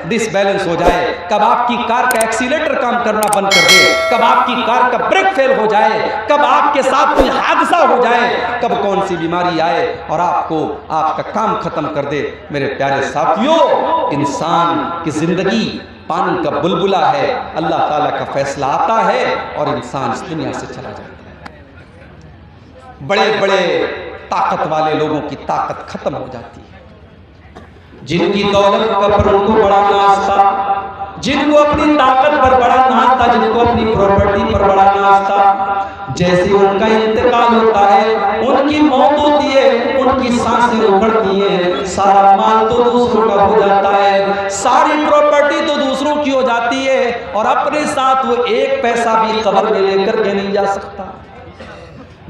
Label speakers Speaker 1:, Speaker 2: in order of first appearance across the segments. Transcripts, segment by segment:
Speaker 1: Disbalance ہو جائے، کب آپ کی کار کا ایکسیلیٹر کام کرنا بند کر دے، کب آپ کی کار کا بریک فیل ہو جائے، کب آپ کے ساتھ کوئی حادثہ ہو جائے، کب کون سی بیماری آئے اور آپ کو آپ کا کام ختم کر دے۔ میرے پیارے ساتھیوں، انسان کی زندگی پانی کا بلبلہ ہے، اللہ تعالیٰ کا فیصلہ آتا ہے اور انسان اس دنیا سے چلا جاتا ہے۔ بڑے بڑے طاقت والے لوگوں کی طاقت ختم ہو جاتی ہے، جن کی دولت پر ان کو بڑا ناز تھا، جن کو اپنی طاقت پر بڑا ناز تھا، جن کو اپنی پراپرٹی پر بڑا ناز تھا، جیسے ان کا انتقال ہوتا ہے، ان کی موت ہوتی ہے، ان کی سانسیں اکھڑتی ہیں، سارا مال تو دوسروں کا ہو جاتا ہے، ساری پراپرٹی تو دوسروں کی ہو جاتی ہے، اور اپنے ساتھ وہ ایک پیسہ بھی قبر میں لے کر کے نہیں جا سکتا۔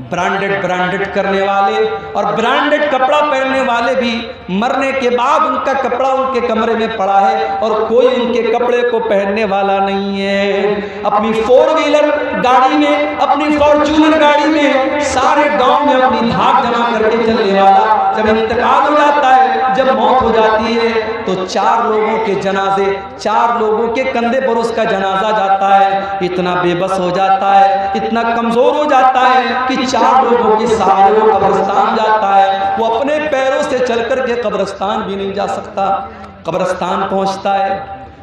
Speaker 1: برانڈڈ کرنے والے اور برانڈڈ کپڑا پہننے والے بھی مرنے کے بعد ان کا کپڑا ان کے کمرے میں پڑا ہے اور کوئی ان کے کپڑے کو پہننے والا نہیں ہے۔ اپنی فور ویلر گاڑی میں، اپنی فارچونر گاڑی میں سارے گاؤں میں اپنی دھاک جمع کر کے چلنے والا جب انتقال ہو جاتا ہے، جب موت ہو جاتی ہے، تو 4 لوگوں کے جنازے، 4 لوگوں کے کندھے پر اس کا جنازہ جاتا ہے، اتنا بے بس ہو جاتا ہے، اتنا کمزور ہو جاتا ہے کہ 4 لوگوں کے ساتھ وہ قبرستان جاتا ہے، وہ اپنے پیروں سے چل کر کے قبرستان بھی نہیں جا سکتا۔ قبرستان پہنچتا ہے،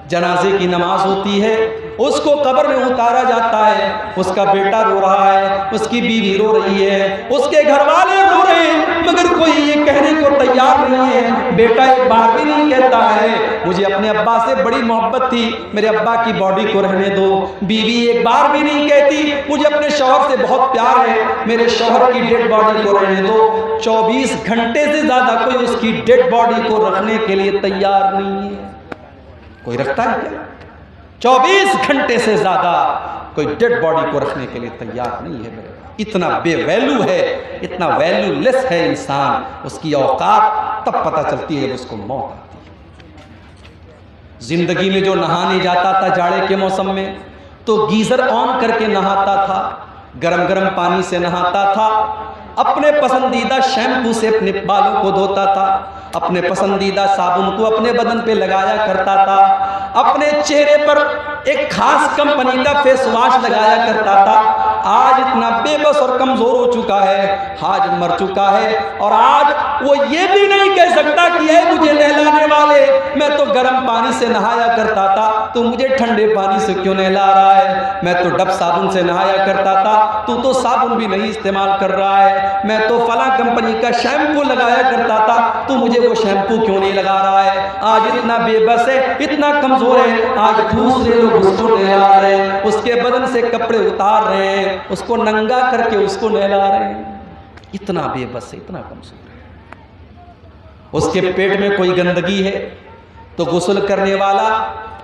Speaker 1: جنازے کی نماز ہوتی ہے، اس کو قبر میں اتارا جاتا ہے، اس کا بیٹا رو رہا ہے، اس کی بیوی رو رہی ہے، اس کے گھر والے رو رہے ہیں، مگر کوئی یہ کہنے کو تیار نہیں ہے۔ بیٹا ایک بار بھی نہیں کہتا ہے مجھے اپنے ابا سے بڑی محبت تھی، میرے ابا کی باڈی کو رہنے دو۔ بیوی ایک بار بھی نہیں کہتی مجھے اپنے شوہر سے بہت پیار ہے، میرے شوہر کی ڈیڈ باڈی کو رہنے دو۔ 24 گھنٹے سے زیادہ کوئی اس کی ڈیڈ باڈی کو رکھنے کے لیے تیار نہیں ہے۔ کوئی رکھتا ہے کیا؟ 24 گھنٹے سے زیادہ کوئی ڈیڈ باڈی کو رکھنے کے لیے تیار نہیں ہے۔ اتنا بے ویلو ہے، اتنا ویلو لیس ہے انسان، اس کی اوقات تب پتہ چلتی ہے جب اس کو موت آتی ہے۔ زندگی میں جو نہانے جاتا تھا جاڑے کے موسم میں تو گیزر آن کر کے نہاتا تھا، گرم گرم پانی سے نہاتا تھا، اپنے پسندیدہ شیمپو سے اپنے بالوں کو دھوتا تھا، اپنے پسندیدہ صابن کو اپنے بدن پہ لگایا کرتا تھا، اپنے چہرے پر ایک خاص کمپنی کا فیس واش لگایا کرتا تھا۔ آج اتنا بے بس اور کمزور ہو چکا ہے، آج مر چکا ہے، اور آج وہ یہ بھی نہیں کہہ سکتا کہ اے مجھے نہلانے والے، میں تو گرم پانی سے نہایا کرتا تھا، تو مجھے ٹھنڈے پانی سے کیوں نہلا رہا ہے؟ میں تو ڈب صابن سے نہایا کرتا تھا، تو صابن بھی نہیں استعمال کر رہا ہے۔ میں تو فلاں کمپنی کا شیمپو لگایا کرتا تھا، تو مجھے وہ شیمپو کیوں نہیں لگا رہا ہے؟ آج اتنا بے بس ہے، اتنا کمزور ہے، آج دوسرے لوگ اس کو نہلا رہے ہیں، اس کے بدن سے کپڑے اتار رہے ہیں، اس کو ننگا کر کے اس کو نہلا رہے ہیں۔ اتنا بے بس ہے، اتنا کمزور ہے۔ اس کے پیٹ میں کوئی گندگی ہے تو غسل کرنے والا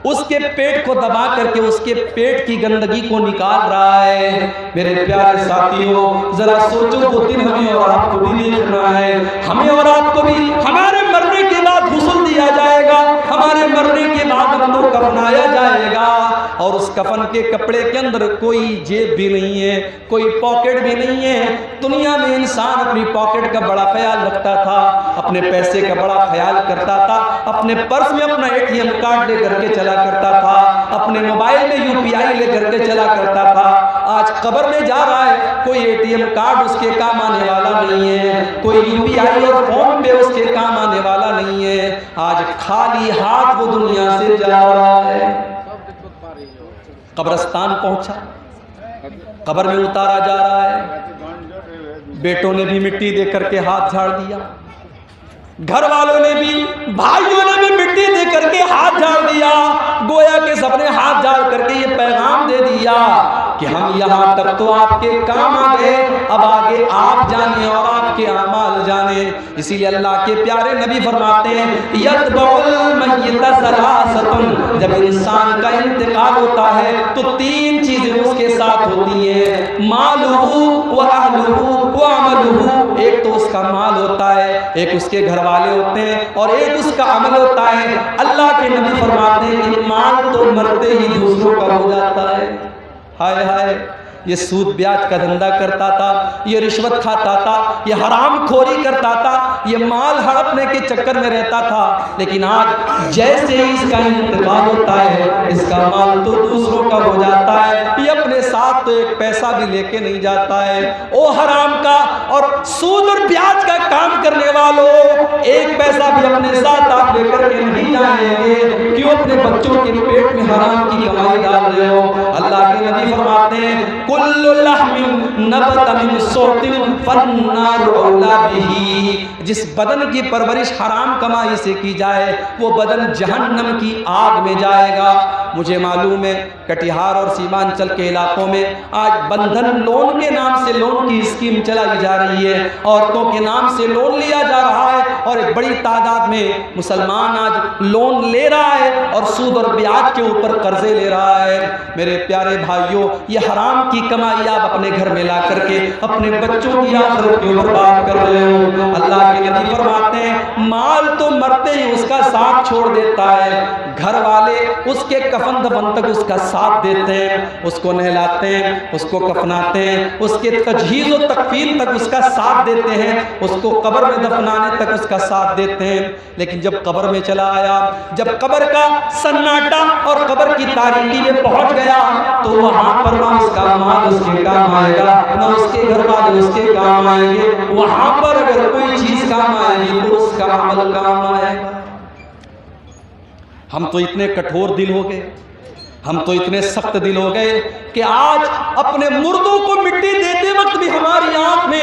Speaker 1: اس کے پیٹ کو دبا کر کے اس کے پیٹ کی گندگی کو نکال رہا ہے۔ میرے پیارے ساتھیوں، ذرا سوچو، وہ دن ہمیں اور آپ کو بھی دیکھنا ہے، ہمیں اور آپ کو بھی ہمارے مرنے کے بعد غسل دیا جائے گا، ہمارے مرنے کے بعد ہم کو کفنایا جائے گا، اور اس کفن کے کپڑے کے اندر کوئی جیب بھی نہیں ہے، کوئی پاکٹ بھی نہیں ہے۔ دنیا میں انسان اپنی پاکٹ کا بڑا خیال رکھتا تھا، اپنے پیسے کا بڑا خیال کرتا تھا، اپنے پرس میں اپنا ATM کارڈ لے کر کے چلا کرتا تھا، اپنے موبائل میں UPI لے کر کے چلا کرتا تھا۔ آج قبر میں جا رہا ہے، کوئی ATM کارڈ اس کے کام آنے والا نہیں ہے، کوئی UPI اور فون پے اس کے کام آنے والا نہیں ہے۔ آج خالی ہاتھ وہ دنیا سے جا رہا ہے۔ قبرستان پہنچا، قبر میں اتارا جا رہا ہے، بیٹوں نے بھی مٹی دے کر کے ہاتھ جھاڑ دیا، گھر والوں نے بھی، بھائیوں نے بھی مٹی دے کر کے ہاتھ جھاڑ دیا، گویا کہ سب نے ہاتھ جھاڑ کر کے یہ پیغام دے دیا کہ ہم یہاں تک تو آپ کے کام آ گئے، اب آگے آپ جانیں اور آپ کے اعمال جانیں۔ اسی لیے اللہ کے پیارے نبی فرماتے ہیں یتبع المیت ثلاثۃ، جب انسان کا انتقال ہوتا ہے تو 3 چیزیں اس کے ساتھ ہوتی ہیں، مالہ واہلہ وعملہ، ایک تو اس کا مال ہوتا ہے، ایک اس کے گھر والے ہوتے ہیں، اور ایک اس کا عمل ہوتا ہے۔ اللہ کے نبی فرماتے ہیں کہ مال تو مرتے ہی دوسروں کا ہو جاتا ہے۔ ہائے ہائے، یہ سود بیاج کا دھندا کرتا تھا، یہ رشوت کھاتا تھا، یہ حرام خوری کرتا تھا، یہ مال ہڑپنے کے چکر میں رہتا تھا، لیکن آج جیسے ہی اس کا انتقال ہوتا ہے اس کا مال تو دوسروں کا ہو جاتا ہے، یہ اپنے ساتھ تو ایک پیسہ بھی لے کے نہیں جاتا ہے۔ او حرام کا اور سود اور بیاج کا کام کرنے والوں، ایک پیسہ بھی اپنے ساتھ آپ لے کر کے نہیں جائیں گے، کیوں اپنے بچوں کے پیٹ میں حرام کی کمائی ڈال رہے ہو؟ اللہ کے نبی فرماتے ہیں کل لحم نبت من صوت فالنار اولا بہ، جس بدن کی پرورش حرام کمائی سے کی جائے وہ بدن جہنم کی آگ میں جائے گا۔ مجھے معلوم ہے کٹیہار اور سیمانچل کے علاقوں میں آج بندھن لون کے نام سے لون کی اسکیم چلائی جا رہی ہے، عورتوں کے نام سے لون لیا جا رہا ہے، اور ایک بڑی تعداد میں مسلمان آج لون لے رہا ہے اور سود اور بیاج کے اوپر قرضے لے رہا ہے۔ میرے پیارے بھائیوں، یہ حرام کی کمائی آپ اپنے گھر میں لا کر کے اپنے بچوں کی آخرت کے اوپر برباد کر رہے ہو۔ اللہ کے نبی فرماتے ہیں مال تو مرتے ہی اس کا ساتھ چھوڑ دیتا ہے، گھر والے اس کے کفن دفن تک اس کا ساتھ دیتے ہیں، اس کو نہلاتے ہیں، اس کو کفناتے ہیں، اس کے تجہیز و تکفین تک اس کا ساتھ دیتے ہیں، اس کو قبر میں دفنانے تک اس کا ساتھ دیتے ہیں، لیکن جب قبر میں چلا آیا، جب قبر کا سناٹا اور قبر کی تاریکی میں پہنچ گیا تو وہاں پر نہ اس کا مال اس کے کام آئے گا، نہ اس کے گھر والے اس کے کام آئیں گے، وہاں پر اگر کوئی چیز کام آئے گی تو اس کا عمل کام آئے گا۔ ہم تو اتنے کٹھور دل ہو گئے، ہم تو اتنے سخت دل ہو گئے کہ آج اپنے مردوں کو مٹی دیتے وقت بھی ہماری آنکھ میں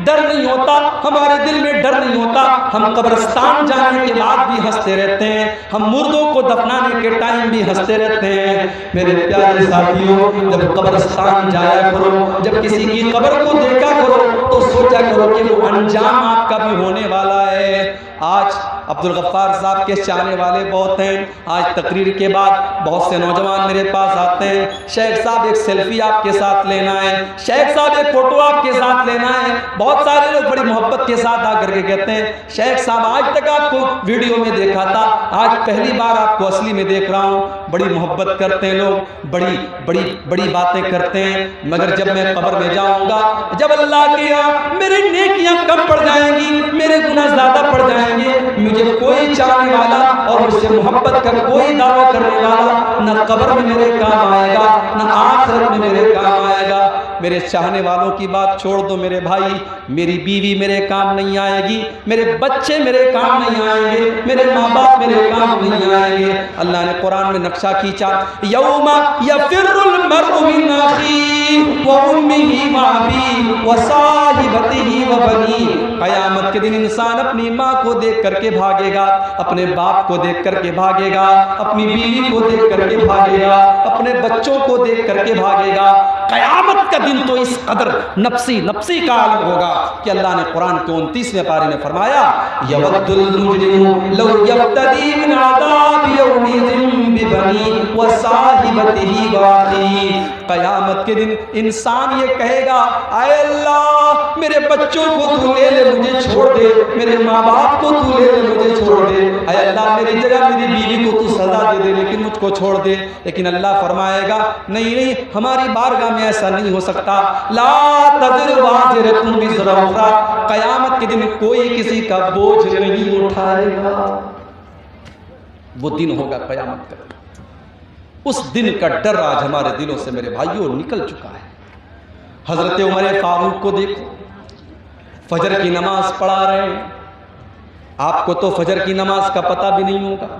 Speaker 1: ڈر نہیں ہوتا، ہمارے دل میں ڈر نہیں ہوتا، ہم قبرستان جانے کے بعد بھی ہنستے رہتے ہیں، ہم مردوں کو دفنانے کے ٹائم بھی ہنستے رہتے ہیں۔ میرے پیارے ساتھیوں، جب قبرستان جایا کرو، جب کسی کی قبر کو دیکھا کرو تو سوچا کرو کہ وہ انجام آپ کا بھی ہونے والا ہے۔ آج عبدالغفار صاحب کے چاہنے والے بہت ہیں، آج تقریر کے بعد بہت سے نوجوان میرے پاس آتے ہیں، شیخ صاحب ایک سیلفی آپ کے ساتھ لینا ہے، شیخ صاحب ایک فوٹو آپ کے ساتھ لینا ہے۔ بہت سارے لوگ بڑی محبت کے ساتھ آ کر کے کہتے ہیں شیخ صاحب آج تک آپ کو ویڈیو میں دیکھا تھا، آج پہلی بار آپ کو اصلی میں دیکھ رہا ہوں۔ بڑی محبت کرتے ہیں لوگ، بڑی بڑی بڑی باتیں کرتے ہیں، مگر جب میں قبر میں جاؤں گا، جب اللہ کے یہاں میری نیکیاں کم پڑ جائیں گی، میرے گناہ زیادہ پڑ جائیں گے، مجھے کوئی چاہنے والا اور مجھ سے محبت کا کوئی دعویٰ کرنے والا نہ قبر میں میرے کام آئے گا، نہ آخرت میں میرے کام آئے گا۔ میرے چاہنے والوں کی بات چھوڑ دو میرے بھائی، میری بیوی میرے کام نہیں آئے گی، میرے بچے میرے کام نہیں آئیں گے، میرے ماں باپ میرے کام نہیں آئیں گے۔ اللہ نے قرآن میں نقشہ کھینچا، یوم یفر المرء من اخیہ وامہ وابیہ وصاحبتہ وبنیہ، قیامت کے دن انسان اپنی ماں کو دیکھ کر کے بھاگے گا، اپنے باپ کو دیکھ کر کے بھاگے گا، اپنی بیوی کو دیکھ کر کے بھاگے گا، اپنے بچوں کو دیکھ کر کے بھاگے گا۔ قیامت کا دن تو اس قدر نفسی نفسی کا عالم ہوگا کہ اللہ نے قرآن کے 29ویں پارے میں فرمایا یود المجرم لو یفتدی من عذاب یومئذ ببنیہ وصاحبتہ واخیہ، قیامت کے دن انسان یہ کہے گا اے اللہ میرے بچوں کو تو لے لے مجھے چھوڑ دے، میرے ماں باپ کو تو لے لے مجھے چھوڑ دے، اے اللہ میری جگہ میری بیوی کو تو سزا دے دے لیکن مجھ کو چھوڑ دے۔ لیکن اللہ فرمائے گا نہیں نہیں، ہماری بارگاہ میں ایسا نہیں ہو سکتا، لا تزر وازرۃ وزر اخری، قیامت کے دن کوئی کسی کا بوجھ نہیں اٹھائے گا۔ وہ دن ہوگا قیامت کا، اس دن کا ڈر آج ہمارے دلوں سے میرے بھائیوں نکل چکا ہے۔ حضرت عمر فاروق کو دیکھو، فجر کی نماز پڑھا رہے ہیں، آپ کو تو فجر کی نماز کا پتہ بھی نہیں ہوگا،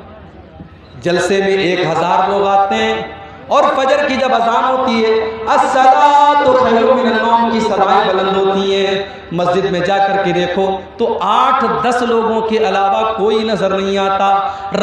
Speaker 1: جلسے میں 1000 لوگ آتے ہیں اور فجر کی جب اذان ہوتی ہے الصلاۃ خیر من النوم کی صدائیں بلند ہوتی ہیں، مسجد میں جا کر کے دیکھو تو 8-10 لوگوں کے علاوہ کوئی نظر نہیں آتا،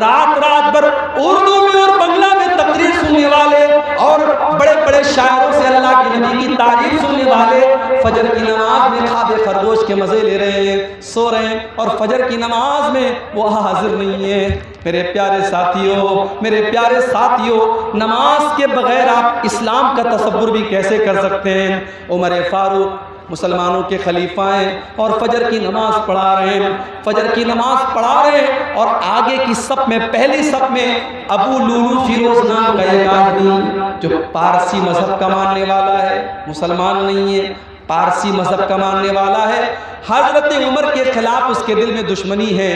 Speaker 1: رات رات بھر اردو میں اور بنگلہ میں تقریر سننے والے اور بڑے بڑے شاعروں سے اللہ کے نبی کی تعریف سننے والے فجر کی نماز میں خواب خرگوش کے مزے لے رہے ہیں، سو رہے ہیں، اور فجر کی نماز میں وہ حاضر نہیں ہے۔ میرے پیارے ساتھیوں، میرے پیارے ساتھیوں، نماز کے بغیر آپ اسلام کا تصور بھی کیسے کر سکتے ہیں؟ عمر فاروق مسلمانوں کے خلیفہ ہیں اور فجر کی نماز پڑھا رہے ہیں، فجر کی نماز پڑھا رہے ہیں، اور آگے کی صف میں، پہلی صف میں ابو لولو فیروز نام کا ایک آدمی جو پارسی مذہب کا ماننے والا ہے، مسلمان نہیں ہے، پارسی مذہب کا ماننے والا ہے، حضرت عمر کے خلاف اس کے دل میں دشمنی ہے،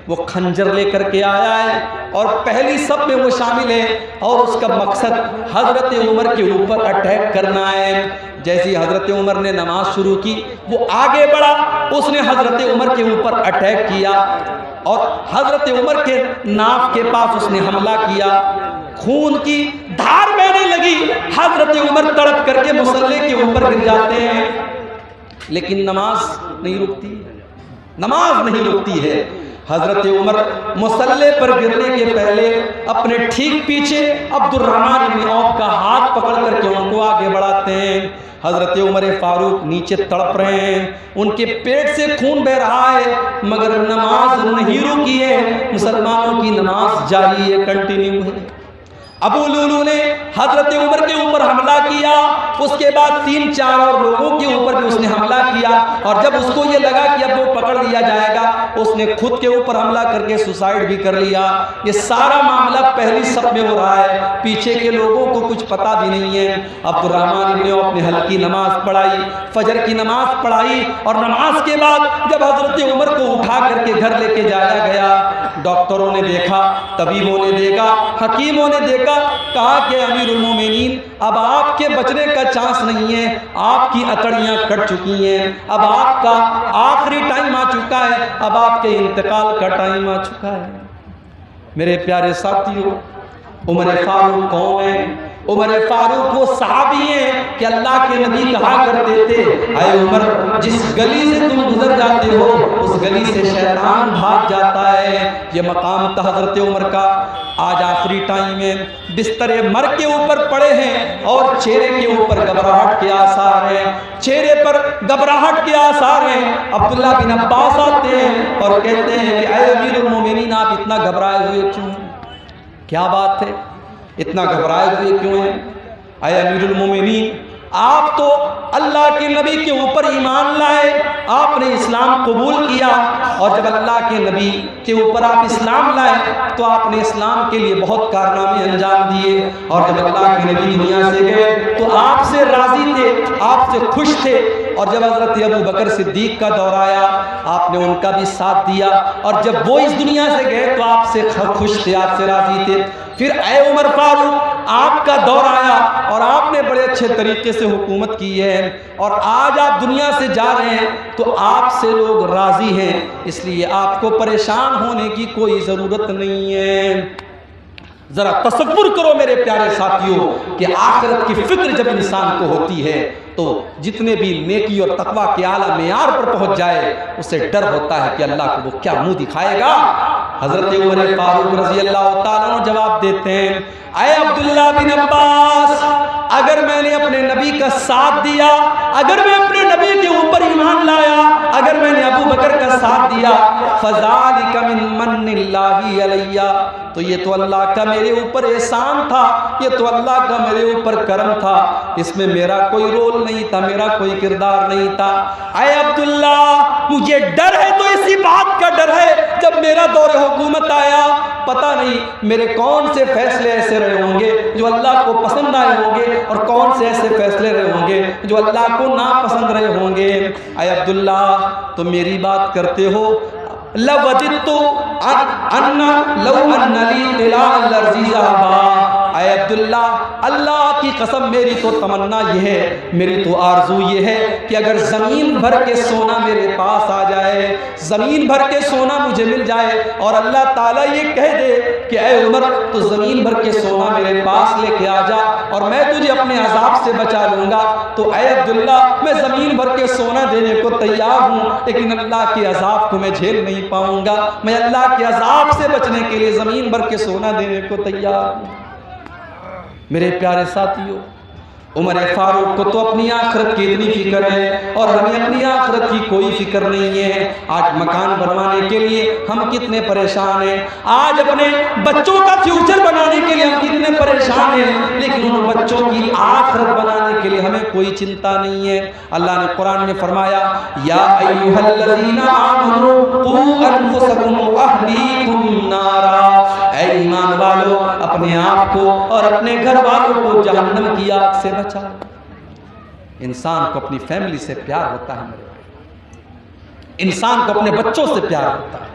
Speaker 1: وہ خنجر لے کر کے آیا ہے اور پہلی صف میں وہ شامل ہے، اور اس کا مقصد حضرت عمر کے اوپر اٹیک کرنا ہے۔ جیسی حضرت عمر نے نماز شروع کی، وہ آگے بڑھا، اس نے حضرت عمر کے اوپر اٹیک کیا اور حضرت عمر کے ناف کے پاس اس نے حملہ کیا، خون کی دھار بہنے لگی، حضرت عمر تڑپ کر کے مصلی کے اوپر گر جاتے ہیں، لیکن نماز نہیں رکتی، نماز نہیں رکتی ہے۔ حضرت عمر مصلی پر گرنے کے پہلے اپنے ٹھیک پیچھے عبد الرحمن بن عوف کا ہاتھ پکڑ کر کے ان کو آگے بڑھاتے ہیں۔ حضرت عمر فاروق نیچے تڑپ رہے ہیں، ان کے پیٹ سے خون بہ رہا ہے، مگر نماز نہیں رکی ہے، مسلمانوں کی نماز جاری ہے، کنٹینیو ہے۔ ابو لولو نے حضرت عمر کے اوپر حملہ کیا، اس کے بعد 3-4 اور لوگوں کے اوپر بھی اس نے حملہ کیا، اور جب اس کو یہ لگا کہ اب وہ پکڑ لیا جائے گا، اس نے خود کے اوپر حملہ کر کے سوسائڈ بھی کر لیا۔ یہ سارا معاملہ پہلی صف میں ہو رہا ہے، پیچھے کے لوگوں کو کچھ پتہ بھی نہیں ہے۔ عبد الرحمن بن عوف نے ہلکی نماز پڑھائی، فجر کی نماز پڑھائی، اور نماز کے بعد جب حضرت عمر کو اٹھا کر کے گھر لے کے جایا گیا، ڈاکٹروں نے دیکھا، طبیبوں نے دیکھا، حکیموں نے دیکھا، کہا کہ امیر المومنین اب آپ کے بچنے کا چانس نہیں ہے، آپ کی اکڑیاں کٹ چکی ہیں، اب آپ کا آخری ٹائم آ چکا ہے، اب آپ کے انتقال کا ٹائم آ چکا ہے۔ میرے پیارے ساتھیوں، عمر فاروق کون ہے؟ عمر فاروق وہ صحابی ہیں کہ اللہ کے نبی کہا کرتے تھے، اے عمر جس گلی سے تم گزر جاتے ہو اس گلی سے شیطان بھاگ جاتا ہے۔ یہ مقام تھا حضرت عمر کا۔ آج آخری ٹائم میں بستر مرگ کے اوپر پڑے ہیں اور چہرے کے اوپر گھبراہٹ کے آثار ہیں، چہرے پر گھبراہٹ کے آثار ہیں۔ عبداللہ بن عباس آتے ہیں اور کہتے ہیں کہ اے امیر المومنین آپ اتنا گھبرائے ہوئے کیوں ہیں؟ کیا بات ہے، اتنا گھبرائے ہوئے کیوں ہیں؟ اے امیر المومنین آپ تو اللہ کے نبی کے اوپر ایمان لائے، آپ نے اسلام قبول کیا، اور جب اللہ کے نبی کے اوپر آپ اسلام لائے تو آپ نے اسلام کے لیے بہت کارنامے انجام دیے، اور جب اللہ کے نبی دنیا سے گئے تو آپ سے راضی تھے، آپ سے خوش تھے، اور جب حضرت ابو بکر صدیق کا دور آیا آپ نے ان کا بھی ساتھ دیا، اور جب وہ اس دنیا سے گئے تو آپ سے خوش تھے، آپ سے راضی تھے۔ پھر اے عمر فاروق آپ کا دور آیا اور آپ نے بڑے اچھے طریقے سے حکومت کی ہے، اور آج آپ دنیا سے جا رہے ہیں تو آپ سے لوگ راضی ہیں، اس لیے آپ کو پریشان ہونے کی کوئی ضرورت نہیں ہے۔ ذرا تصور کرو میرے پیارے ساتھیوں کہ آخرت کی فکر جب انسان کو ہوتی ہے تو جتنے بھی نیکی اور تقوی کے اعلیٰ معیار پر پہنچ جائے اسے ڈر ہوتا ہے کہ اللہ کو وہ کیا منہ دکھائے گا۔ حضرت عمر فاروق رضی اللہ تعالیٰ عنہ جواب دیتے ہیں، اے عبداللہ بن عباس اگر میں نے اپنے نبی کا ساتھ دیا، اگر میں اپنے نبی کے اوپر ایمان لایا، اگر میں نے ابو بکر کا ساتھ دیا، فذالک من من اللہ علیہ، تو یہ تو اللہ کا میرے اوپر احسان تھا، یہ تو اللہ کا میرے اوپر کرم تھا، اس میں میرا کوئی رول نہیں تھا، میرا کوئی کردار نہیں تھا۔ اے عبداللہ مجھے ڈر ہے تو اسی بات کا ڈر ہے جب میرا دور حکومت آیا پتہ نہیں میرے کون سے فیصلے ایسے رہے ہوں گے جو اللہ کو پسند آئے ہوں گے، اور کون سے ایسے فیصلے رہے ہوں گے جو اللہ کو ناپسند رہے ہوں گے۔ اے عبداللہ تم میری بات کرتے ہو، لَوَدِدْتُ أَنَّ لَوْ أَنَّ لِي طِلَاعَ الْأَرْضِ ذَهَبًا، اے عبداللہ اللہ کی قسم میری تو تمنا یہ ہے، میری تو آرزو یہ ہے کہ اگر زمین بھر کے سونا میرے پاس آ جائے، زمین بھر کے سونا مجھے مل جائے، اور اللہ تعالیٰ یہ کہہ دے کہ اے عمر تو زمین بھر کے سونا میرے پاس لے کے آ جا اور میں تجھے اپنے عذاب سے بچا لوں گا، تو اے عبداللہ میں زمین بھر کے سونا دینے کو تیار ہوں، لیکن اللہ کے عذاب کو میں جھیل نہیں پاؤں گا، میں اللہ کے عذاب سے بچنے کے لیے زمین بھر کے سونا دینے کو تیار ہوں۔ میرے پیارے ساتھیوں، عمر فاروق کو تو اپنی آخرت کی اتنی فکر ہے اور ہمیں اپنی آخرت کی کوئی فکر نہیں ہے۔ آج مکان بنوانے کے لیے ہم کتنے پریشان ہیں، آج اپنے بچوں کا فیوچر بنانے کے لیے ہم کتنے پریشان ہیں، لیکن ان بچوں کی آخرت بنانے کے لیے ہمیں کوئی چنتا نہیں ہے۔ اللہ نے قرآن میں فرمایا یا ایھا الذین آمنوا قوا انفسکم واہلیکم نارا، اے ایمان والو اپنے آپ کو اور اپنے گھر والوں کو جہنم کی آگ سے بچاؤ۔ انسان کو اپنی فیملی سے پیار ہوتا ہے میرے بھائی، انسان کو اپنے بچوں سے پیار ہوتا ہے۔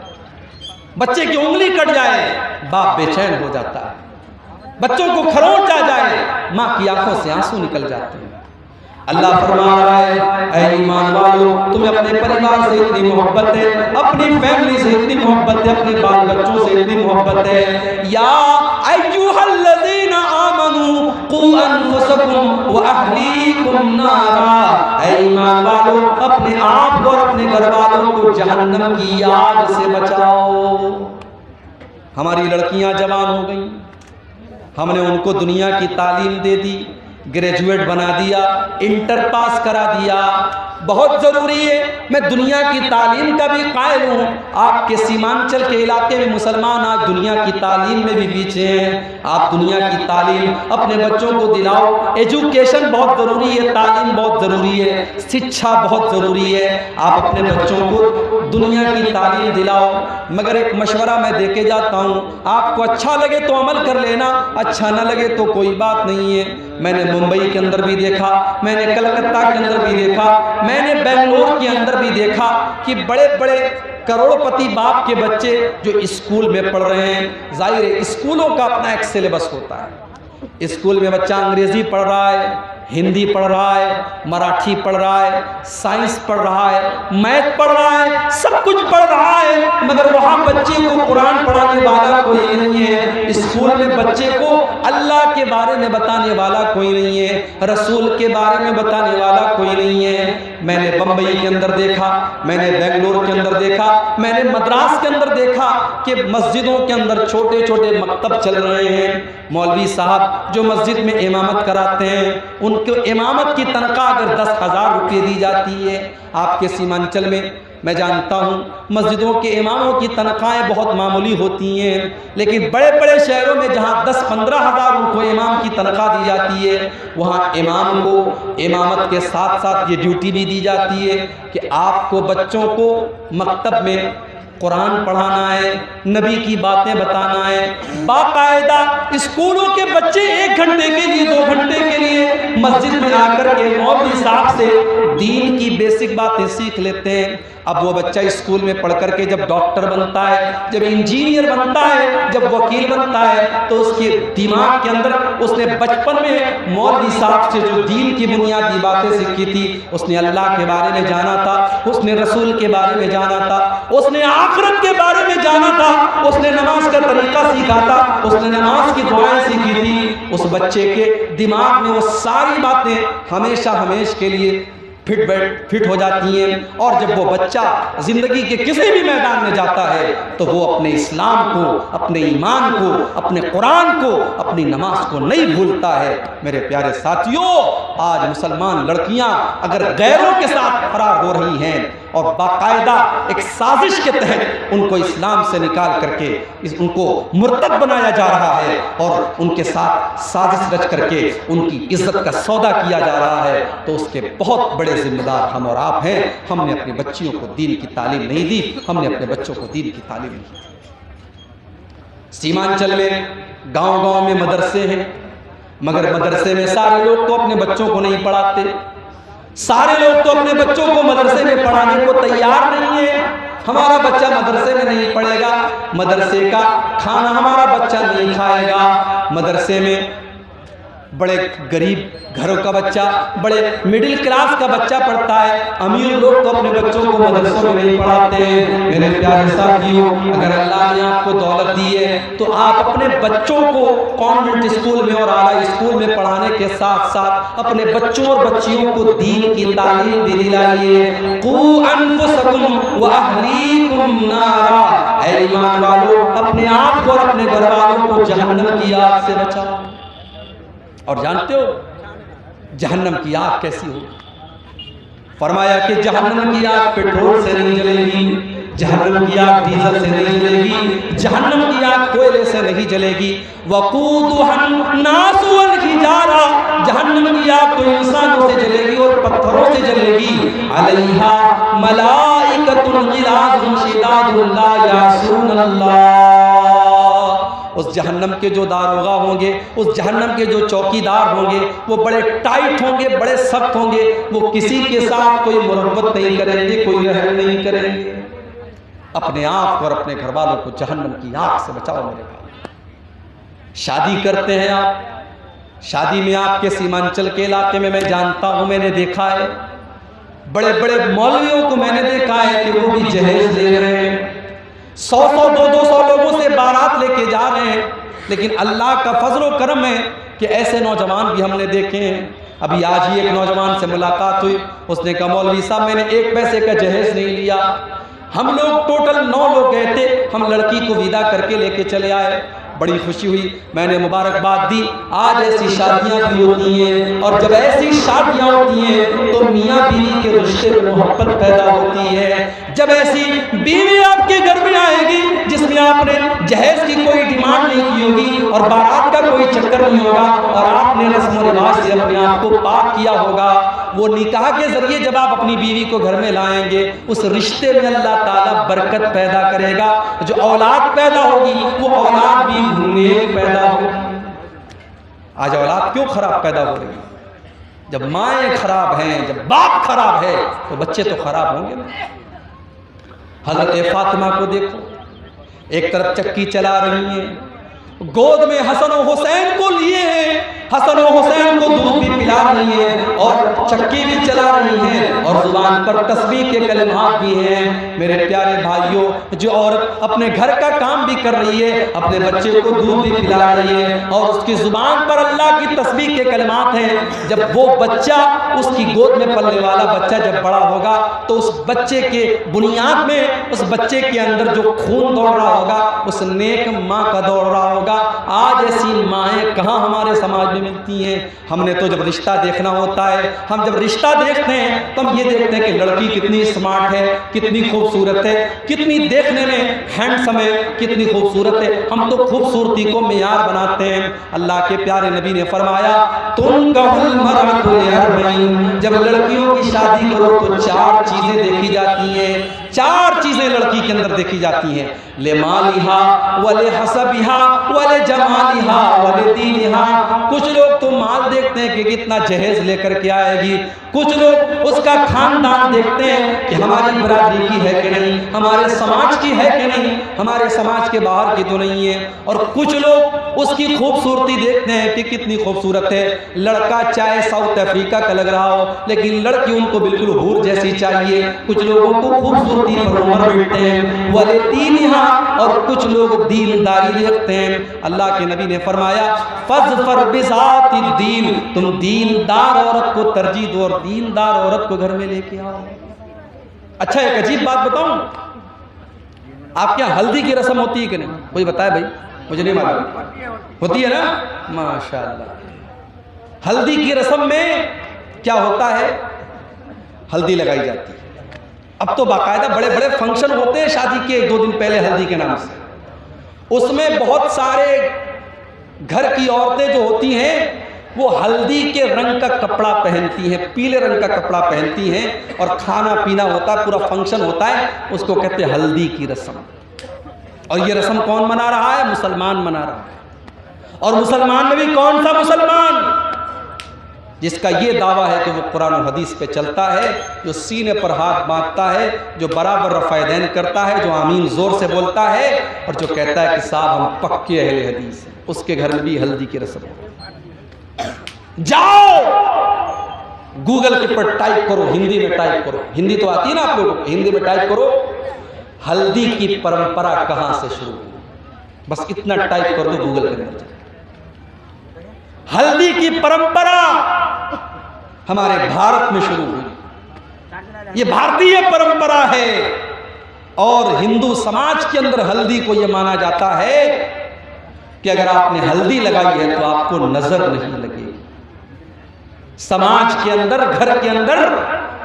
Speaker 1: بچے کی انگلی کٹ جائے باپ بے چین ہو جاتا ہے، بچوں کو کھروچ آ جائے ماں کی آنکھوں سے آنسو نکل جاتے ہیں۔ اللہ فرما رہا ہے اے ایمان والو تمہیں اپنے پریوار سے اتنی محبت ہے، اپنی فیملی سے اتنی محبت ہے، اپنے بال بچوں سے اتنی محبت ہے۔ یا ایھا الذین آمنوا قوا انفسکم واہلیکم نارا، اے ایمان والو اپنے آپ کو اور اپنے گھر والوں کو جہنم کی آگ سے بچاؤ۔ ہماری لڑکیاں جوان ہو گئیں، ہم نے ان کو دنیا کی تعلیم دے دی، گریجویٹ بنا دیا، انٹر پاس کرا دیا، بہت ضروری ہے۔ میں دنیا کی تعلیم کا بھی قائل ہوں۔ آپ کے سیمانچل کے علاقے میں مسلمان آج دنیا کی تعلیم میں بھی پیچھے ہیں۔ آپ دنیا کی تعلیم اپنے بچوں کو دلاؤ۔ ایجوکیشن بہت ضروری ہے، تعلیم بہت ضروری ہے، شکشا بہت ضروری ہے۔ آپ اپنے بچوں کو دنیا کی تعلیم دلاؤ۔ مگر ایک مشورہ میں دے کے جاتا ہوں، آپ کو اچھا لگے تو عمل کر لینا، اچھا نہ لگے تو کوئی بات نہیں ہے۔ میں نے ممبئی کے اندر بھی دیکھا، میں نے کلکتہ کے اندر بھی دیکھا، میں نے بنگلور کے اندر بھی دیکھا کہ بڑے بڑے کروڑ پتی باپ کے بچے جو اسکول میں پڑھ رہے ہیں۔ ظاہر ہے اسکولوں کا اپنا ایک سلیبس ہوتا ہے، اسکول میں بچہ انگریزی پڑھ رہا ہے، ہندی پڑھ رہا ہے، مراٹھی پڑھ رہا ہے، سائنس پڑھ رہا ہے، میتھ پڑھ رہا ہے، سب کچھ پڑھ رہا ہے، مگر وہاں بچے کو قرآن پڑھانے والا کوئی نہیں ہے۔ اسکول میں بچے کو اللہ کے بارے میں بتانے والا کوئی نہیں ہے، رسول کے بارے میں بتانے والا کوئی نہیں ہے۔ میں نے بمبئی کے اندر دیکھا، میں نے بنگلور کے اندر دیکھا، میں نے مدراس کے اندر دیکھا کہ مسجدوں کے اندر چھوٹے چھوٹے مکتب چل رہے ہیں۔ مولوی صاحب جو مسجد میں امامت کراتے ہیں، ان کو امامت کی تنخواہ اگر 10,000 روپے دی جاتی ہے، آپ کے سیمانچل میں جانتا ہوں مسجدوں کے اماموں کی تنخواہیں بہت معمولی ہوتی ہیں، لیکن بڑے بڑے شہروں میں جہاں 10-15 ہزار کو امام کی تنخواہ دی جاتی ہے، وہاں امام کو امامت کے ساتھ ساتھ یہ ڈیوٹی بھی دی جاتی ہے کہ آپ کو بچوں کو مکتب میں قرآن پڑھانا ہے، نبی کی باتیں بتانا ہے۔ باقاعدہ اسکولوں کے بچے 1 گھنٹے کے لیے 2 گھنٹے کے لیے مسجد میں آ کر کے مولوی صاحب سے دین کی بیسک باتیں سیکھ لیتے ہیں۔ اب وہ بچہ اسکول میں پڑھ کر کے جب ڈاکٹر بنتا ہے، جب انجینئر بنتا ہے، جب وکیل بنتا ہے، تو اس کے دماغ کے اندر اس نے بچپن میں مولوی صاحب سے جو دین کی بنیادی باتیں سیکھی تھی، اس نے اللہ کے بارے میں جانا تھا، اس نے رسول کے بارے میں جانا تھا، اس نے آخرت کے بارے میں جانا تھا، اس نے نماز کا طریقہ سیکھا تھا، اس نے نماز کی دعائیں سیکھی تھی۔ اس بچے کے دماغ میں وہ ساری باتیں ہمیشہ کے لیے فٹ ہو جاتی ہیں، اور جب وہ بچہ زندگی کے کسی بھی میدان میں جاتا ہے تو وہ اپنے اسلام کو، اپنے ایمان کو، اپنے قرآن کو، اپنی نماز کو نہیں بھولتا ہے۔ میرے پیارے ساتھیوں، آج مسلمان لڑکیاں اگر غیروں کے ساتھ فرار ہو رہی ہیں اور باقاعدہ ایک سازش کے تحت ان کو اسلام سے نکال کر کے ان کو مرتد بنایا جا رہا ہے اور ان کے ساتھ سازش رچ کر کے ان کی عزت کا سودا کیا جا رہا ہے، تو اس کے بہت بڑے ذمہ دار ہم اور آپ ہیں۔ ہم نے اپنی بچیوں کو دین کی تعلیم نہیں دی، ہم نے اپنے بچوں کو دین کی تعلیم نہیں دی۔ سیمانچل میں گاؤں میں مدرسے ہیں، مگر مدرسے میں سارے لوگ تو اپنے بچوں کو نہیں پڑھاتے، سارے لوگ تو اپنے بچوں کو مدرسے میں پڑھانے کو تیار نہیں ہے۔ ہمارا بچہ مدرسے میں نہیں پڑھے گا، مدرسے کا کھانا ہمارا بچہ نہیں کھائے گا۔ مدرسے میں بڑے غریب گھروں کا بچہ، بڑے مڈل کلاس کا بچہ پڑھتا ہے، امیر لوگ تو اپنے بچوں کو مدرسوں میں نہیں پڑھاتے ہیں۔ میرے پیارے ساتھیوں، اگر اللہ نے آپ کو دولت دی ہے تو آپ اپنے بچوں کو کانوینٹ اسکول میں اور اعلیٰ اسکول میں پڑھانے کے ساتھ ساتھ اپنے بچوں اور بچیوں کو دین کی تعلیم بھی دلائیے۔ قوا انفسکم واہلیکم نارا، اے ایمان والو اپنے آپ کو اور اپنے گھر والوں کو جہنم کی آگ سے بچاؤ۔ اور جانتے ہو جہنم کی آگ کیسی ہو؟ فرمایا کہ جہنم کی آگ پیٹرول سے نہیں جلے گی، جہنم کی آگ ڈیزل سے نہیں جلے گی، جہنم کی آگ کوئلے سے نہیں جلے گی۔ وقودها الناس والحجارہ، جہنم کی آگ تو انسانوں سے جلے گی اور پتھروں سے جلے گی۔ علیہا ملائکۃ غلاظ شداد لا یعصون اللہ، اس جہنم کے جو داروغہ ہوں گے، اس جہنم کے جو چوکیدار ہوں گے، وہ بڑے ٹائٹ ہوں گے، بڑے سخت ہوں گے، وہ کسی کے ساتھ کوئی مربت نہیں کریں گے، کوئی رحم نہیں کریں گے۔ اپنے آپ اور اپنے گھر والوں کو جہنم کی آگ سے بچاؤ میرے بھائی۔ شادی کرتے ہیں آپ، شادی میں آپ کے سیمانچل کے علاقے میں جانتا ہوں، میں نے دیکھا ہے بڑے بڑے مولویوں کو میں نے دیکھا ہے کہ وہ بھی جہیز لے رہے ہیں، 100 200 لوگوں سے بارات لے کے جا رہے ہیں، لیکن اللہ کا فضل و کرم ہے کہ ایسے نوجوان بھی ہم نے دیکھے ہیں۔ ابھی آج ہی ایک نوجوان سے ملاقات ہوئی، اس نے کہا مولوی صاحب میں نے 1 پیسے کا جہیز نہیں لیا، ہم لوگ ٹوٹل 9 لوگ گئے تھے، ہم لڑکی کو ودا کر کے لے کے چلے آئے، بڑی خوشی ہوئی، میں نے مبارکباد دی۔ آج ایسی شادیاں بھی ہوتی ہیں، اور جب ایسی شادیاں ہوتی ہیں تو میاں بیوی کے رشتے میں محبت پیدا ہوتی ہے۔ جب ایسی بیوی آپ کے گھر میں آئے گی جس میں آپ نے جہیز کی کوئی ڈیمانڈ نہیں کی ہوگی اور بارات کا کوئی چکر نہیں ہوگا، اور آپ نے رسم و رواج سے اپنے آپ کو پاک کیا ہوگا، وہ نکاح کے ذریعے جب آپ اپنی بیوی کو گھر میں لائیں گے، اس رشتے میں اللہ تعالیٰ برکت پیدا کرے گا، جو اولاد پیدا ہوگی وہ اولاد بھی نیک پیدا ہوگی۔ آج اولاد کیوں خراب پیدا ہو رہی ہے؟ جب مائیں خراب ہیں، جب باپ خراب ہے تو بچے تو خراب ہوں گے نا۔ حضرت فاطمہ کو دیکھو، ایک طرف چکی چلا رہی ہیں، گود میں حسن و حسین کو لیے ہیں، حسن و حسین کو دودھ بھی پلا رہی ہیں اور چکی بھی چلا رہی ہیں، اور زبان پر تسبیح کے کلمات بھی ہیں۔ میرے پیارے بھائیوں، جو عورت اپنے گھر کا کام بھی کر رہی ہے، اپنے بچے کو دودھ بھی پلا رہی ہے، اور اس کی زبان پر اللہ کی تسبیح کے کلمات ہیں، جب وہ بچہ اس کی گود میں پلنے والا بچہ جب بڑا ہوگا تو اس بچے کے بنیاد میں، اس بچے کے اندر جو خون دوڑ رہا ہوگا اس نیک ماں کا دوڑ رہا ہوگا۔ آج ایسی مائیں کہاں ہمارے سماج میں ملتی ہیں؟ ہم نے تو جب رشتہ دیکھنا ہوتا ہے، ہم جب رشتہ دیکھتے ہیں تو ہم یہ دیکھتے ہیں کہ لڑکی کتنی سمارٹ ہے، کتنی خوبصورت ہے، کتنی دیکھنے میں ہینڈسم ہے، کتنی خوبصورت ہے، ہم تو خوبصورتی کو معیار بناتے ہیں۔ اللہ کے پیارے نبی نے فرمایا تنکح المرأۃ لأربعین، جب لڑکیوں کی شادی کرو تو 4 چیزیں دیکھی جاتی ہیں، 4 چیزیں لڑکی کے اندر دیکھی جاتی ہیں، لمالہا ولحسبہا ولجمالہا ولدینہا۔ کچھ لوگ تو مال دیکھتے ہیں کہ کتنا جہیز لے کر کے آئے گی، کچھ لوگ اس کا خاندان دیکھتے ہیں کہ ہماری برادری کی ہے کہ نہیں، ہمارے سماج کی ہے کہ نہیں، ہمارے سماج کے باہر کی تو نہیں ہے، اور کچھ لوگ اس کی خوبصورتی دیکھتے ہیں کہ کتنی خوبصورت ہے۔ لڑکا چاہے ساؤتھ افریقہ کا لگ رہا ہو لیکن لڑکی ان کو بالکل حور جیسی چاہیے۔ کچھ لوگوں کو خوبصورتی پر عمر ملتے ہیں، ولدینہا، اور کچھ لوگ دینداری دیکھتے ہیں۔ اللہ کے نبی نے فرمایا فاظفر بذات الدین، تم دیندار عورت کو ترجیح دو اور دیندار عورت کو گھر میں لے کے آؤ۔ اچھا ایک عجیب بات بتاؤں، آپ کے یہاں ہلدی کی رسم ہوتی ہے کہ نہیں؟ کوئی بتائے بھائی، مجھے نہیں معلوم۔ ہوتی ہے نا؟ ماشاءاللہ۔ ہلدی کی رسم میں کیا ہوتا ہے؟ ہلدی لگائی جاتی ہے۔ اب تو باقاعدہ بڑے بڑے فنکشن ہوتے ہیں شادی کے 1-2 دن پہلے ہلدی کے نام سے، اس میں بہت سارے گھر کی عورتیں جو ہوتی ہیں وہ ہلدی کے رنگ کا کپڑا پہنتی ہیں، پیلے رنگ کا کپڑا پہنتی ہیں، اور کھانا پینا ہوتا ہے، پورا فنکشن ہوتا ہے، اس کو کہتے ہیں ہلدی کی رسم۔ اور یہ رسم کون منا رہا ہے؟ مسلمان منا رہا ہے۔ اور مسلمان میں بھی کون سا مسلمان؟ جس کا یہ دعویٰ ہے کہ وہ قرآن و حدیث پہ چلتا ہے، جو سینے پر ہاتھ باندھتا ہے، جو برابر رفع دین کرتا ہے، جو آمین زور سے بولتا ہے، اور جو کہتا ہے کہ صاحب ہم پکے اہل حدیث ہیں، اس کے گھر میں بھی ہلدی کی رسم ہے۔ جاؤ گوگل کے پر ٹائپ کرو، ہندی میں ٹائپ کرو، ہندی تو آتی ہے نا آپ لوگوں کو، ہندی میں ٹائپ کرو ہلدی کی پرمپرا کہاں سے شروع ہوئی، بس اتنا ٹائپ کر دو گوگل کے اندر۔ ہلدی کی پرمپرا ہمارے بھارت میں شروع ہوئی، یہ بھارتی پرمپرا ہے، اور ہندو سماج کے اندر ہلدی کو یہ مانا جاتا ہے کہ اگر آپ نے ہلدی لگائی ہے تو آپ کو نظر نہیں لگے گی۔ سماج کے اندر، گھر کے اندر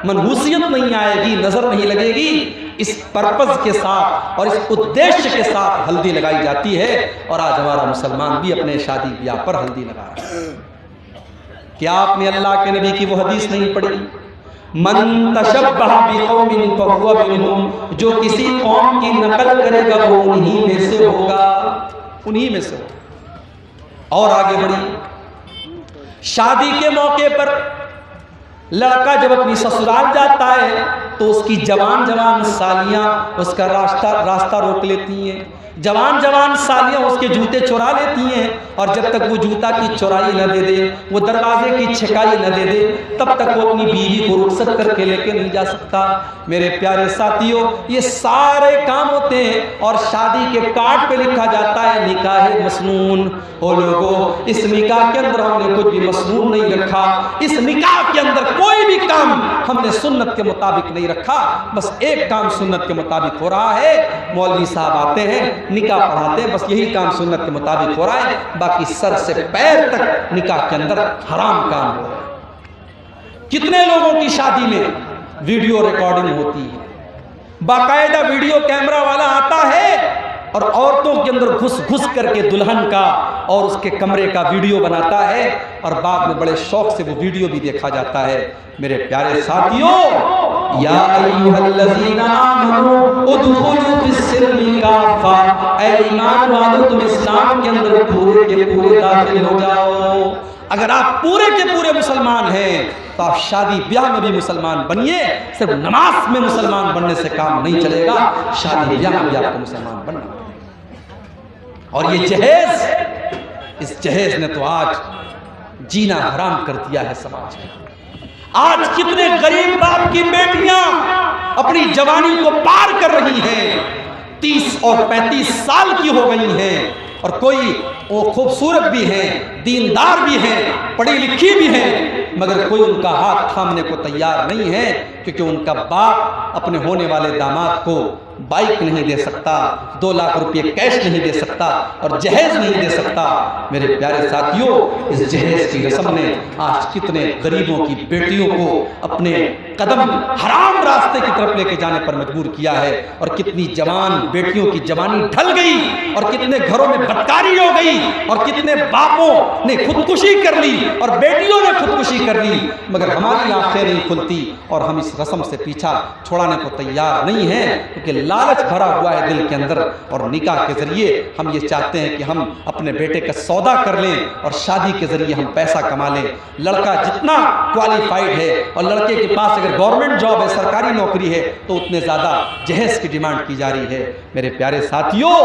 Speaker 1: منحوسیت نہیں آئے گی، نظر نہیں لگے گی، اس پرپز کے ساتھ اور اس ادیش کے ساتھ ہلدی لگائی جاتی ہے۔ اور آج ہمارا مسلمان بھی اپنے شادی بیاہ پر ہلدی لگا رہا ہے۔ کیا آپ نے اللہ کے نبی کی وہ حدیث نہیں پڑھی؟ من تشبہ بقوم فہو منہم، جو کسی قوم کی نقل کرے گا وہ انہی میں سے ہوگا، انہی میں سے ہوگا۔ اور آگے بڑھی، شادی کے موقع پر لڑکا جب اپنی سسرال جاتا ہے تو اس کی جوان جوان سالیاں اس کا راستہ روک لیتی ہیں، جوان جوان سالیاں اس کے جوتے چورا لیتی ہیں، اور جب تک وہ جوتا کی چورائی نہ دے دے، وہ دروازے کی چھکائی نہ دے دے، تب تک وہ اپنی بیوی کو رخصت کر کے لے کے نہیں جا سکتا۔ میرے پیارے ساتھیوں، یہ سارے کام ہوتے ہیں اور شادی کے کارڈ پہ لکھا جاتا ہے نکاح مسنون۔ او لوگوں، اس نکاح کے اندر ہم نے کچھ بھی مسنون نہیں رکھا، اس نکاح کے اندر کوئی بھی کام ہم نے سنت کے مطابق نہیں رکھا، بس ایک کام سنت کے مطابق ہو رہا ہے۔ مولوی صاحب آتے ہیں، نکاح پڑھاتے ہیں، بس یہی کام سنت کے مطابق ہو رہا ہے، باقی سر سے پیر تک نکاح کے اندر حرام کام ہو رہا ہے۔ کتنے لوگوں کی شادی میں ویڈیو ریکارڈنگ ہوتی ہے، باقاعدہ ویڈیو کیمرہ والا آتا ہے اور عورتوں کے اندر گھس گھس کر کے دلہن کا اور اس کے کمرے کا ویڈیو بناتا ہے، اور بعد میں بڑے شوق سے وہ ویڈیو بھی دیکھا جاتا ہے۔ میرے پیارے ساتھیوں، یا ایھا الذین آمنوا ادخلوا فی السلم کافہ، اے ایمان والو تم اسلام کے اندر پورے کے پورے داخل ہو جاؤ۔ اگر آپ پورے کے پورے مسلمان ہیں تو آپ شادی بیاہ میں بھی مسلمان بنیے، صرف نماز میں مسلمان بننے سے کام نہیں چلے گا، شادی بیاہ میں بھی آپ کو مسلمان بننا ہے۔ اور یہ جہیز، اس جہیز نے تو آج جینا حرام کر دیا ہے سماج میں۔ آج کتنے غریب باپ کی بیٹیاں اپنی جوانی کو پار کر رہی ہیں، 30 اور 35 سال کی ہو گئی ہیں، اور کوئی وہ خوبصورت بھی ہیں، دیندار بھی ہیں، پڑھی لکھی بھی ہیں، مگر کوئی ان کا ہاتھ تھامنے کو تیار نہیں ہے، کیونکہ ان کا باپ اپنے ہونے والے داماد کو بائک نہیں دے سکتا، 2 لاکھ روپے کیش نہیں دے سکتا، اور جہیز نہیں دے سکتا۔ میرے پیارے ساتھیوں، اس جہیز کی رسم نے آج کتنے غریبوں کی بیٹیوں کو اپنے قدم حرام راستے کی طرف لے کے جانے پر مجبور کیا ہے، اور کتنی جوان بیٹیوں کی جوانی ڈھل گئی، اور کتنے گھروں میں بدکاری ہو گئی، اور کتنے باپوں نے خودکشی کر لی اور بیٹیوں نے خودکشی کر لی، مگر ہماری آنکھیں نہیں کھلتی اور ہم اس رسم سے پیچھا چھوڑانے کو تیار نہیں ہیں، کیونکہ لالچ بھرا ہوا ہے دل کے اندر، اور نکاح کے ذریعے ہم یہ چاہتے ہیں کہ ہم اپنے بیٹے کا سودا کر لیں اور شادی کے ذریعے ہم پیسہ کما لیں۔ لڑکا جتنا کوالیفائیڈ ہے اور لڑکے کے پاس اگر گورنمنٹ جاب ہے، سرکاری نوکری ہے، تو اتنے زیادہ جہیز کی ڈیمانڈ کی جا رہی ہے۔ میرے پیارے ساتھیوں،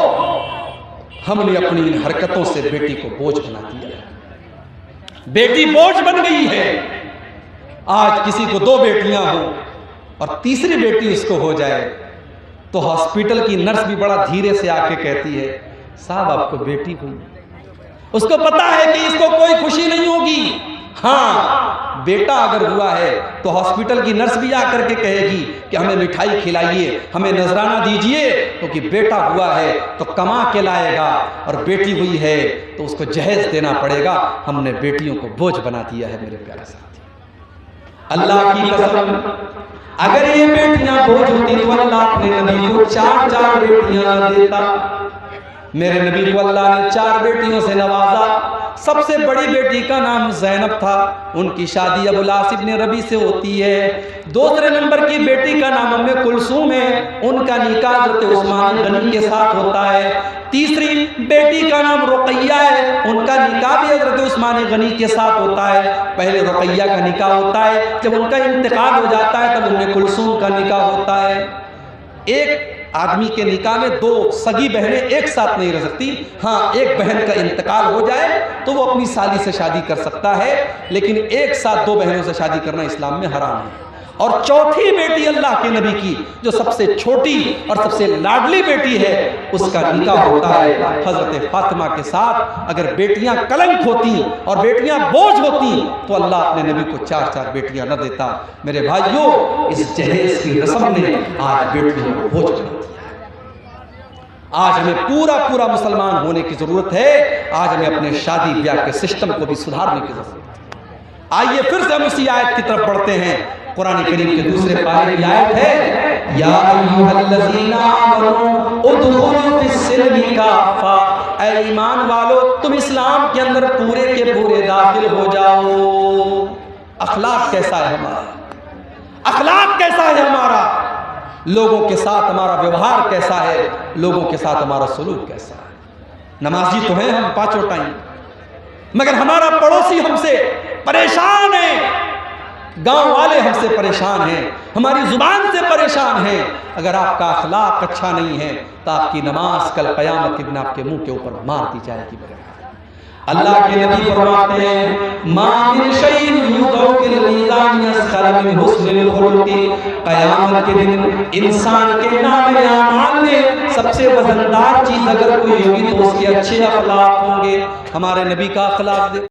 Speaker 1: ہم نے اپنی ان حرکتوں سے بیٹی کو بوجھ بنا دیا ہے، بیٹی بوجھ بن گئی ہے۔ آج کسی کو 2 بیٹیاں ہوں اور تیسری بیٹی اس کو ہو جائے تو ہاسپٹل کی نرس بھی بڑا دھیرے سے آ کے کہتی ہے، صاحب آپ کو بیٹی ہوئی۔ اس کو پتا ہے کہ اس کو کوئی خوشی نہیں ہوگی۔ ہاں، بیٹا اگر ہوا ہے تو ہاسپٹل کی نرس بھی آ کر کے کہے گی کہ ہمیں مٹھائی کھلائیے، ہمیں نذرانہ دیجئے، کیونکہ بیٹا ہوا ہے تو کما کے لائے گا، اور بیٹی ہوئی ہے تو اس کو جہیز دینا پڑے گا۔ ہم نے بیٹیوں کو بوجھ بنا دیا ہے۔ میرے پیارے ساتھی، اللہ کی قسم، اگر یہ بیٹیاں بوجھ ہوتی تو اللہ اپنے نبی کو 4 بیٹیاں نہ دیتا۔ میرے نبی کو اللہ نے 4 بیٹیوں سے نوازا۔ سب سے بڑی بیٹی کا نام زینب تھا، ان کی شادی ابو العاص ابن ربیع سے ہوتی ہے۔ دوسرے نمبر کی بیٹی کا نام ام کلثوم ہے، ان کا نکاح حضرت عثمان غنی کے ساتھ ہوتا ہے۔ تیسری بیٹی کا نام رقیہ ہے، ان کا نکاح بھی حضرت عثمان غنی کے ساتھ ہوتا ہے۔ پہلے رقیہ کا نکاح ہوتا ہے، جب ان کا انتقال ہو جاتا ہے تب ام کلثوم کا نکاح ہوتا ہے۔ ایک آدمی کے نکاح میں 2 سگی بہنیں ایک ساتھ نہیں رہ سکتی۔ ہاں، ایک بہن کا انتقال ہو جائے تو وہ اپنی سالی سے شادی کر سکتا ہے، لیکن ایک ساتھ 2 بہنوں سے شادی کرنا اسلام میں حرام ہے۔ اور چوتھی بیٹی اللہ کے نبی کی، جو سب سے چھوٹی اور سب سے لاڈلی بیٹی ہے، اس کا نکاح ہوتا ہے حضرت فاطمہ کے ساتھ۔ اگر بیٹیاں کلنک ہوتی اور بیٹیاں بوجھ ہوتی تو اللہ اپنے نبی کو 4 بیٹیاں نہ دیتا۔ میرے بھائیوں، اس جہیز کی رسم نے آج بیٹیوں کو بوجھ بنا دیا۔ آج ہمیں پورا مسلمان ہونے کی ضرورت ہے۔ آج ہمیں اپنے شادی بیاہ کے سسٹم کو بھی سدھارنے کی ضرورت ہے۔ آئیے پھر سے ہم اسی آیت کی طرف بڑھتے ہیں، قرآن کریم کے دوسرے پارے کی آیت ہے یا ایھا الذین آمنوا ادخلوا فی السلم کافہ، اے ایمان والو تم اسلام کے اندر پورے کے پورے داخل ہو جاؤ۔ اخلاق کیسا ہے ہمارا؟ اخلاق کیسا ہے ہمارا؟ لوگوں کے ساتھ ہمارا ویوہار کیسا ہے؟ لوگوں کے ساتھ ہمارا سلوک کیسا ہے؟ نمازی تو ہیں ہم پانچوں ٹائم، مگر ہمارا پڑوسی ہم سے پریشان ہے، گاؤں والے ہم سے پریشان ہیں، ہماری زبان سے پریشان ہیں۔ اگر آپ کا اخلاق اچھا نہیں ہے تو آپ کی نماز کل قیامت کے دن آپ کے منہ کے اوپر مار دی جائے گی۔ اللہ کے نبی فرماتے ہیں ما من شیء یوضع فی المیزان یسخر من حسن الخلق، قیامت کے دن انسان کے نام اعمال میں سب سے وزندار چیز اگر کوئی ہوگی تو اس کے اچھے اخلاق ہوں گے۔ ہمارے نبی کا اخلاق